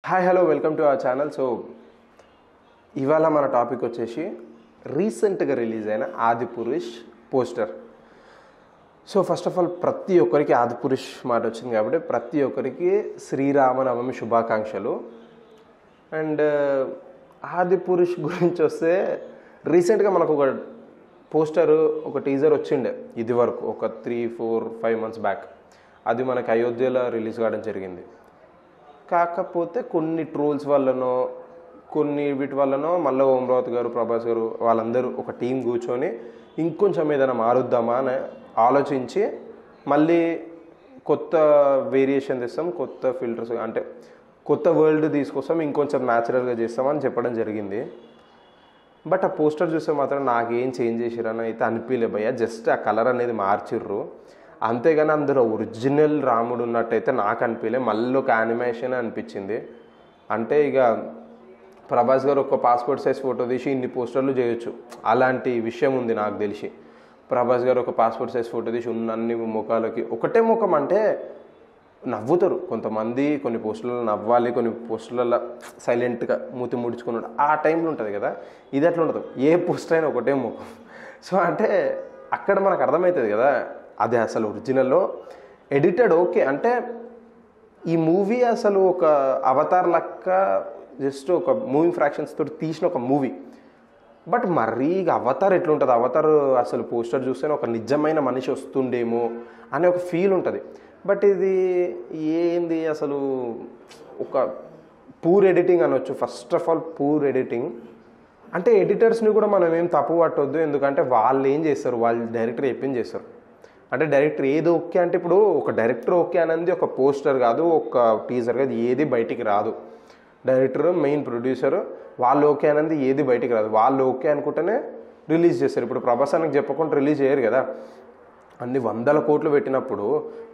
Hi hello welcome to our channel. So ఇవాళ మన topic వచ్చేసి రీసెంట్గా రిలీజ్ అయిన Adipurush poster. So first of all ప్రతి ఒక్కరికి ఆదిపురుష్ మాట వచ్చింది కాబట్టి ప్రతి ఒక్కరికి శ్రీరామనవమి శుభాకాంక్షలు. అండ్ ఆదిపురుష్ గురించి వస్తే రీసెంట్గా మనకు ఒక పోస్టర్, ఒక టీజర్ వచ్చిండే ఇది వరకు ఒక 3-4-5 months బ్యాక్. అది మనకి అయోధ్యలో రిలీజ్ కావడం జరిగింది. కాకపోతే కొన్ని ట్రోల్స్ వల్లనో కొన్ని వీటి వల్లనో మళ్ళీ ఓమరావత్ గారు, ప్రభాస్ గారు వాళ్ళందరూ ఒక టీం కూర్చొని ఇంకొంచెం ఏదైనా మారుద్దామా అని ఆలోచించి మళ్ళీ కొత్త వేరియేషన్ తెస్తాం, కొత్త ఫిల్టర్స్ అంటే కొత్త వరల్డ్ తీసుకొస్తాం, ఇంకొంచెం న్యాచురల్గా చేస్తామని చెప్పడం జరిగింది. బట్ ఆ పోస్టర్ చూస్తే మాత్రం నాకేం చేంజ్ చేసిరని అయితే అనిపించలే భయ్య. జస్ట్ ఆ కలర్ అనేది మార్చిర్రు అంతేగాని అందులో ఒరిజినల్ రాముడు ఉన్నట్టయితే నాకు అనిపించలే. మళ్ళీ ఒక యానిమేషన్ అనిపించింది. అంటే ఇక ప్రభాస్ గారు ఒక పాస్పోర్ట్ సైజ్ ఫోటో తీసి ఇన్ని పోస్టర్లు చేయొచ్చు, అలాంటి విషయం ఉంది నాకు తెలిసి. ప్రభాస్ గారు ఒక పాస్పోర్ట్ సైజ్ ఫోటో తీసి ఉన్న అన్ని ముఖాలకి ఒకటే ముఖం అంటే నవ్వుతారు కొంతమంది, కొన్ని పోస్టులలో నవ్వాలి, కొన్ని పోస్టులలో సైలెంట్గా మూతి ముడుచుకున్నాడు ఆ టైంలో ఉంటుంది కదా. ఇది అట్లా ఉండదు, ఏ పోస్టర్ అయినా ఒకటే ముఖం. సో అంటే అక్కడ మనకు అర్థమవుతుంది కదా అది అసలు ఒరిజినల్లో ఎడిటెడ్. ఓకే అంటే ఈ మూవీ అసలు ఒక అవతార్ లెక్క జస్ట్ ఒక మూవింగ్ ఫ్రాక్షన్స్ తోటి తీసిన ఒక మూవీ. బట్ మరీ ఇక అవతార్ ఎట్లుంటుంది, అవతార్ అసలు పోస్టర్ చూస్తేనే ఒక నిజమైన మనిషి వస్తుండేమో అనే ఒక ఫీల్ ఉంటుంది. బట్ ఇది ఏంది అసలు ఒక పూర్ ఎడిటింగ్ అనొచ్చు. First of all poor editing. అంటే ఎడిటర్స్ని కూడా మనం ఏం తప్పు పట్టొద్దు, ఎందుకంటే వాళ్ళు ఏం చేస్తారు, వాళ్ళు డైరెక్టర్ చెప్పింది చేస్తారు. అంటే డైరెక్టర్ ఏది ఓకే అంటే ఇప్పుడు ఒక డైరెక్టర్ ఓకే అనేది ఒక పోస్టర్ కాదు, ఒక టీజర్ కాదు, ఏది బయటికి రాదు. డైరెక్టర్, మెయిన్ ప్రొడ్యూసర్ వాళ్ళు ఓకే అనేది ఏది బయటికి రాదు. వాళ్ళు ఓకే అనుకుంటేనే రిలీజ్ చేస్తారు. ఇప్పుడు ప్రభాస్ అన్నకి చెప్పకుండా రిలీజ్ చేయరు కదా. అన్ని 100 కోట్లు పెట్టినప్పుడు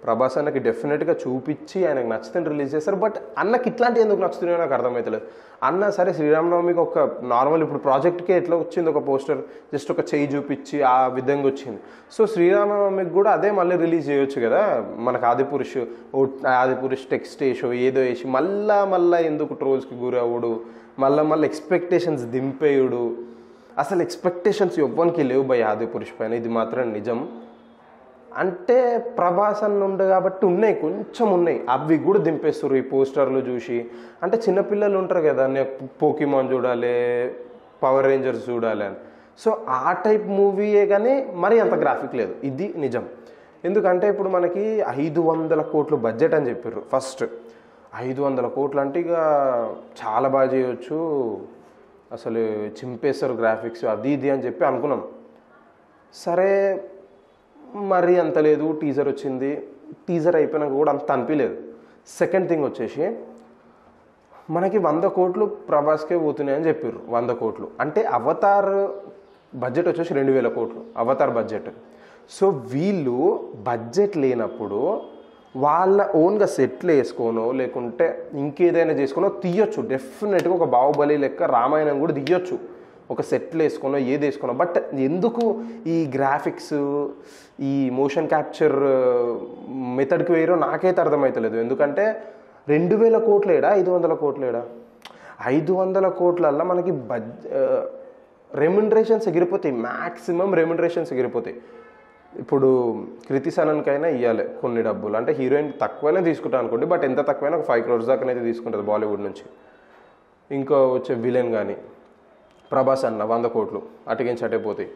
ప్రభాస్ అన్నకి డెఫినెట్గా చూపించి ఆయనకు నచ్చితే రిలీజ్ చేస్తారు. బట్ అన్నకి ఇట్లాంటివి ఎందుకు నచ్చుతున్నాయో నాకు అర్థమవుతలేదు. అన్న సరే శ్రీరామనవమికి ఒక నార్మల్ ఇప్పుడు ప్రాజెక్ట్కే ఎట్లా వచ్చింది ఒక పోస్టర్, జస్ట్ ఒక చెయ్యి చూపించి ఆ విధంగా వచ్చింది. సో శ్రీరామనవమికి కూడా అదే మళ్ళీ రిలీజ్ చేయొచ్చు కదా. మనకు ఆదిపురుష్ టెక్స్ట్ వేసో ఏదో వేసి మళ్ళా ఎందుకు ట్రోల్స్కి గురవుడు, మళ్ళీ ఎక్స్పెక్టేషన్స్ దింపేయుడు. అసలు ఎక్స్పెక్టేషన్స్ ఎవ్వరికి లేవు భయ్ ఆదిపురుష్ పైన, ఇది మాత్రం నిజం. అంటే ప్రభాస్ అన్న ఉండే కాబట్టి ఉన్నాయి, కొంచెం ఉన్నాయి, అవి కూడా దింపేస్తారు ఈ పోస్టర్లు చూసి. అంటే చిన్నపిల్లలు ఉంటారు కదా, పోకీమాన్ చూడాలి, పవర్ రేంజర్స్ చూడాలి అని. సో ఆ టైప్ మూవీయే కానీ మరి అంత గ్రాఫిక్ లేదు, ఇది నిజం. ఎందుకంటే ఇప్పుడు మనకి 500 కోట్లు బడ్జెట్ అని చెప్పారు. ఫస్ట్ 500 కోట్లు అంటే ఇక చాలా బాగా చేయొచ్చు, అసలు చింపేస్తారు గ్రాఫిక్స్ అది ఇది అని చెప్పి అనుకున్నాం. సరే మరి అంత లేదు. టీజర్ వచ్చింది, టీజర్ అయిపోయినాక కూడా అంత అనిపించలేదు. సెకండ్ థింగ్ వచ్చేసి మనకి 100 కోట్లు ప్రభాస్కే పోతున్నాయని చెప్పారు. 100 కోట్లు అంటే అవతార్ బడ్జెట్ వచ్చేసి 2000 కోట్లు అవతార్ బడ్జెట్. సో వీళ్ళు బడ్జెట్ లేనప్పుడు వాళ్ళ ఓన్గా సెట్లు వేసుకోనో లేకుంటే ఇంకేదైనా చేసుకోనో తీయొచ్చు. డెఫినెట్గా ఒక బాహుబలి లెక్క రామాయణం కూడా తీయొచ్చు ఒక సెట్లు వేసుకున్నా ఏది వేసుకున్నా. బట్ ఎందుకు ఈ గ్రాఫిక్స్, ఈ మోషన్ క్యాప్చర్ మెథడ్కి వేయరో నాకైతే అర్థమవుతలేదు. ఎందుకంటే 2000 కోట్లేడా 500 కోట్లేడా, 500 కోట్లల్లో మనకి రెమ్యునరేషన్స్ ఎగిరిపోతాయి, మ్యాక్సిమం రెమ్యునరేషన్స్ ఎగిరిపోతాయి. ఇప్పుడు కృతి సనన్కైనా ఇవ్వాలి కొన్ని డబ్బులు, అంటే హీరోయిన్ తక్కువైనా తీసుకుంటాను అనుకోండి, బట్ ఎంత తక్కువైనా ఒక 5 crores దాకానైతే తీసుకుంటుంది బాలీవుడ్ నుంచి. ఇంకో వచ్చే విలన్ కానీ ప్రభాస్ అన్న 100 కోట్లు అటుకించి అటే పోతాయి.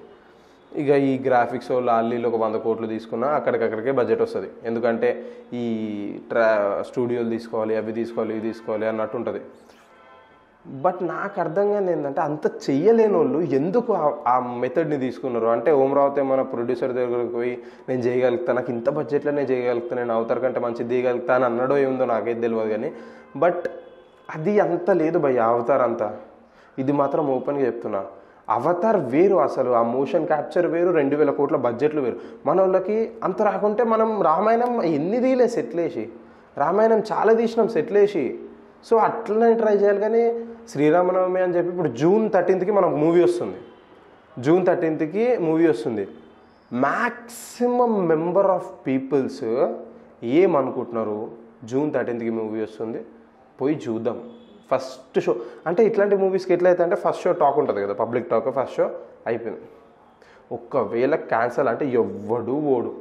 ఇక ఈ గ్రాఫిక్స్ లాల్లీలో ఒక 100 కోట్లు తీసుకున్నా అక్కడికక్కడికే బడ్జెట్ వస్తుంది. ఎందుకంటే ఈ స్టూడియోలు తీసుకోవాలి, అవి తీసుకోవాలి, ఇవి తీసుకోవాలి అన్నట్టు ఉంటుంది. బట్ నాకు అర్థం కాని ఏంటంటే అంత చెయ్యలేని వాళ్ళు ఎందుకు ఆ మెథడ్ని తీసుకున్నారు. అంటే ఓమరావతి మన ప్రొడ్యూసర్ దగ్గరికి పోయి నేను చేయగలుగుతాను, నాకు ఇంత బడ్జెట్లో నేను చేయగలుగుతాను, నేను అవతార్ కంటే మంచిది తీయగలుగుతా అని అన్నాడో ఏముందో నాకైతే తెలియదు. కానీ బట్ అది అంత లేదు భయ్య అవతార్ అంతా. ఇది మాత్రం ఓపెన్గా చెప్తున్నా, అవతార్ వేరు, అసలు ఆ మోషన్ క్యాప్చర్ వేరు, 2000 కోట్ల బడ్జెట్లు వేరు. మన వాళ్ళకి అంత రాకుంటే మనం రామాయణం ఎన్ని తీయలే సెట్లేసి, రామాయణం చాలా తీసినాం సెట్లేసి. సో అట్లనే ట్రై చేయాలి. కానీ శ్రీరామనవమి అని చెప్పి ఇప్పుడు June 13th మనకు మూవీ వస్తుంది, June 13th మూవీ వస్తుంది. మ్యాక్సిమం మెంబర్ ఆఫ్ పీపుల్స్ ఏమనుకుంటున్నారు, June 13th మూవీ వస్తుంది, పోయి చూద్దాం, ఫస్ట్ షో అంటే ఇట్లాంటి మూవీస్కి ఎట్లయితే అంటే ఫస్ట్ షో టాక్ ఉంటుంది కదా, పబ్లిక్ టాక్, ఫస్ట్ షో అయిపోయింది. ఒక్కవేళ క్యాన్సల్ అంటే ఎవ్వడు ఓడు.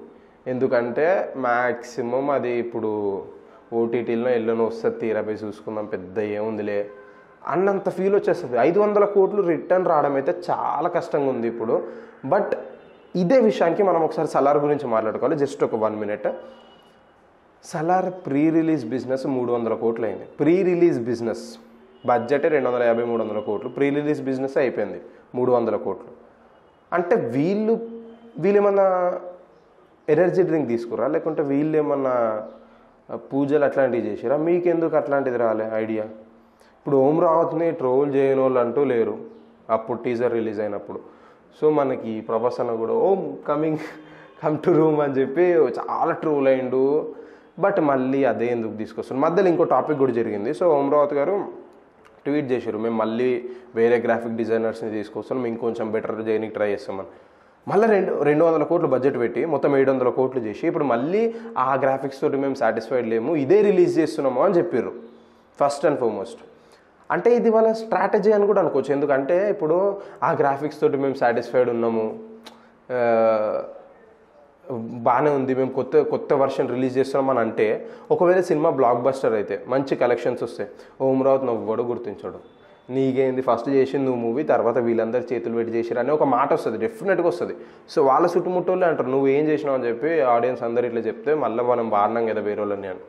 ఎందుకంటే మ్యాక్సిమం అది ఇప్పుడు ఓటీటీలో ఎల్లునో వస్తుంది, తీరాపై చూసుకుందాం, పెద్ద ఏముందిలే అన్నంత ఫీల్ వచ్చేస్తుంది. 500 కోట్లు రిటర్న్ రావడం అయితే చాలా కష్టంగా ఉంది ఇప్పుడు. బట్ ఇదే విషయానికి మనం ఒకసారి సలార్ గురించి మాట్లాడుకోవాలి. జస్ట్ ఒక 1 minute. Salaar pre release business 300 కోట్లు అయింది. ప్రీ రిలీజ్ బిజినెస్ బడ్జెటే 250-300 కోట్లు, ప్రీ రిలీజ్ బిజినెస్ అయిపోయింది 300 కోట్లు. అంటే వీళ్ళేమన్నా ఎనర్జీ డ్రింక్ తీసుకురా, లేకుంటే వీళ్ళు ఏమన్నా పూజలు అట్లాంటివి చేసిరా? మీకెందుకు అట్లాంటిది రాలే ఐడియా? ఇప్పుడు ఓం రావత్ని ట్రోల్ చేయని వాళ్ళు అంటూ లేరు అప్పుడు టీజర్ రిలీజ్ అయినప్పుడు. సో మనకి ప్రభాస్ అన్న కూడా ఓం కమ్ టు రూమ్ అని చెప్పి చాలా ట్రోల్ అయిండు. బట్ మళ్ళీ అదే ఎందుకు తీసుకొస్తారు? మధ్యలో ఇంకో టాపిక్ కూడా జరిగింది. సో ఓం రావత్ గారు ట్వీట్ చేశారు, మేము మళ్ళీ వేరే గ్రాఫిక్ డిజైనర్స్ని తీసుకొస్తున్నాం, ఇంకొంచెం బెటర్ చేయడానికి ట్రై చేస్తామని. మళ్ళీ 200 కోట్లు బడ్జెట్ పెట్టి మొత్తం 700 కోట్లు చేసి ఇప్పుడు మళ్ళీ ఆ గ్రాఫిక్స్ తోటి మేము సాటిస్ఫైడ్ లేము, ఇదే రిలీజ్ చేస్తున్నాము అని చెప్పారు ఫస్ట్ అండ్ ఫార్మోస్ట్. అంటే ఇది వాళ్ళ స్ట్రాటజీ అని కూడా అనుకోవచ్చు. ఎందుకంటే ఇప్పుడు ఆ గ్రాఫిక్స్ తోటి మేము సాటిస్ఫైడ్ ఉన్నాము, బాగానే ఉంది, మేము కొత్త వర్షన్ రిలీజ్ చేస్తున్నాం అని అంటే, ఒకవేళ సినిమా బ్లాక్ బస్టర్ అయితే మంచి కలెక్షన్స్ వస్తాయి, ఓం రావత్ నవ్వడు గుర్తించాడు, నీకేంది ఫస్ట్ చేసింది నువ్వు మూవీ, తర్వాత వీళ్ళందరూ చేతులు పెట్టి చేసిరు అనే ఒక మాట వస్తుంది, డెఫినెట్గా వస్తుంది. సో వాళ్ళ చుట్టుముట్టోళ్ళే అంటారు నువ్వు ఏం చేసినావు అని చెప్పి ఆడియన్స్ అందరు ఇట్లా చెప్తే మళ్ళీ మనం వాడినాం కదా వేరే వాళ్ళని అని.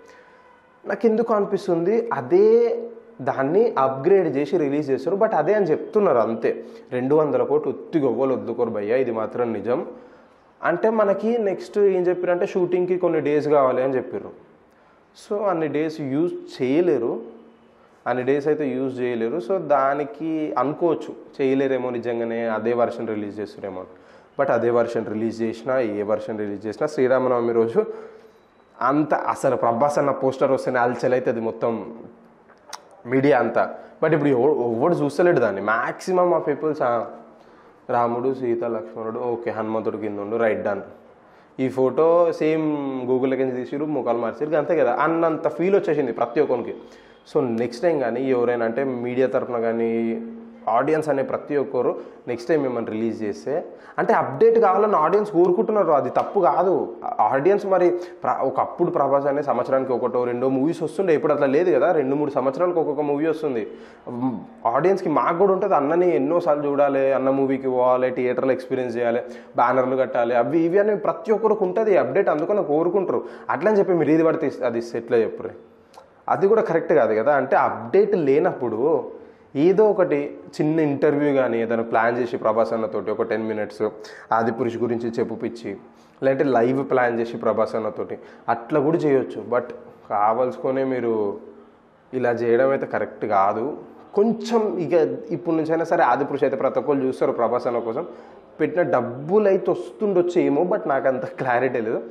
నాకు ఎందుకు అనిపిస్తుంది అదే దాన్ని అప్గ్రేడ్ చేసి రిలీజ్ చేస్తారు. బట్ అదే అని చెప్తున్నారు అంతే. 200 కోట్లు ఉత్తిగా ఎవ్వరు వద్దుకోరు భయ్యా, ఇది మాత్రం నిజం. అంటే మనకి నెక్స్ట్ ఏం చెప్పారంటే షూటింగ్కి కొన్ని డేస్ కావాలి అని చెప్పారు. సో అన్ని డేస్ యూజ్ చేయలేరు, సో దానికి అనుకోవచ్చు చేయలేరేమో నిజంగానే అదే వర్షన్ రిలీజ్ చేస్తారేమో. బట్ అదే వర్షన్ రిలీజ్ చేసినా ఏ వర్షన్ రిలీజ్ చేసినా శ్రీరామనవమి రోజు అంత అసలు ప్రభాస్ అన్న పోస్టర్ వస్తేనే అల్చల్ అవుతుంది మొత్తం మీడియా అంతా. బట్ ఇప్పుడు ఎవడు చూస్తలేడు దాన్ని. మ్యాక్సిమం ఆ పీపుల్స్ రాముడు సీత లక్ష్మణుడు ఓకే హనుమంతుడు కింద ఉండు రైట్ డన్, ఈ ఫోటో సేమ్ గూగుల్ కింద తీసిరు ముఖాలు మార్చిరు అంతే కదా అన్నంత ఫీల్ వచ్చేసింది ప్రతి ఒక్కరికి. సో నెక్స్ట్ టైం కానీ ఎవరైనా అంటే మీడియా తరఫున కానీ ఆడియన్స్ అనే ప్రతి ఒక్కరు నెక్స్ట్ టైం ఏమైనా రిలీజ్ చేస్తే అంటే అప్డేట్ కావాలని ఆడియన్స్ కోరుకుంటున్నారు, అది తప్పు కాదు. ఆడియన్స్ మరి ఒకప్పుడు ప్రభాస్ అనే సంవత్సరానికి 1-2 మూవీస్ వస్తుండే, ఇప్పుడు అట్లా లేదు కదా, 2-3 సంవత్సరాలకు ఒక్కొక్క మూవీ వస్తుంది. ఆడియన్స్కి మాకు కూడా ఉంటుంది, అన్నని ఎన్నోసార్లు చూడాలి, అన్న మూవీకి పోవాలి, థియేటర్లో ఎక్స్పీరియన్స్ చేయాలి, బ్యానర్లు కట్టాలి, అవి ఇవి అని ప్రతి ఒక్కరికి ఉంటుంది అప్డేట్, అందుకని కోరుకుంటారు. అట్లని చెప్పి మీరు ఇది పడితే అది ఎట్లా చెప్పురే, అది కూడా కరెక్ట్ కాదు కదా. అంటే అప్డేట్ లేనప్పుడు ఏదో ఒకటి చిన్న ఇంటర్వ్యూ కానీ ఏదైనా ప్లాన్ చేసి ప్రభాస్ అన్నతోటి ఒక 10 minutes ఆదిపురుష్ గురించి చెప్పుపిచ్చి, లేదంటే లైవ్ ప్లాన్ చేసి ప్రభాస్ అన్నతోటి అట్లా కూడా చేయొచ్చు. బట్ కావాల్సుకొనే మీరు ఇలా చేయడం అయితే కరెక్ట్ కాదు. కొంచెం ఇక ఇప్పుడు నుంచైనా సరే ఆదిపురుష్ అయితే ప్రతి ఒక్కరు చూస్తారు ప్రభాస్ అన్న కోసం, పెట్టిన డబ్బులు అయితే వస్తుండొచ్చు ఏమో, బట్ నాకు అంత క్లారిటీ లేదు.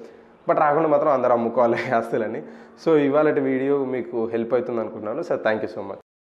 బట్ రాకుండా మాత్రం అందరూ అమ్ముకోవాలి ఆస్తులని. సో ఇవాళ వీడియో మీకు హెల్ప్ అవుతుంది అనుకుంటున్నాను. Sir thank you so much.